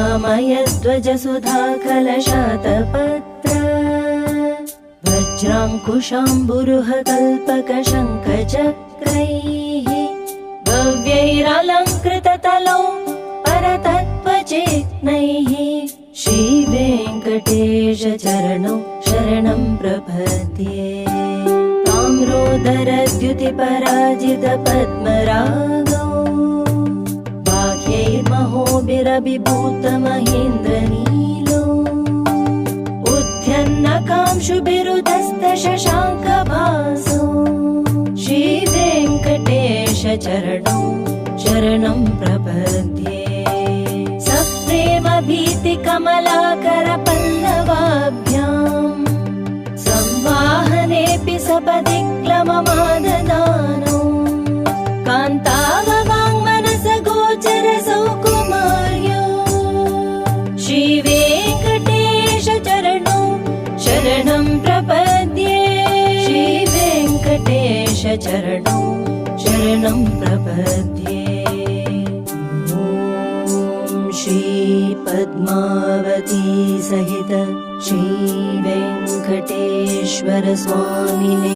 करुणामयध्वजसुधा कलशातपत्र वज्राङ्कुशाम्बुरुहकल्पकशङ्खचक्रैः भव्यैरलङ्कृततलौ परतत्त्वचेत्नैः श्रीवेङ्कटेशचरणौ शरणं प्रपद्ये। ताम्रोदरद्युतिपराजितपद्मरागौ बाह्यैर्महोभिरभिभूतमहेन्द्रनीलो उद्यन्नकांशुभिरुदस्तशशाङ्कभासो श्रीवेङ्कटेशचरणौ शरणं प्रपद्ये। सप्रेमभीतिकमलाकरपल्लवाभ्याम् संवाहनेऽपि सपदि क्लममाददानो कान्ताववाङ्मनसगोचरसौकुमार्यो श्रीवेङ्कटेशचरणौ शरणं प्रपद्ये। श्रीवेङ्कटेशचरणौ शरणं प्रपद्ये। श्रीपद्मावती सहित श्रीवेङ्कटेश्वर स्वामिने।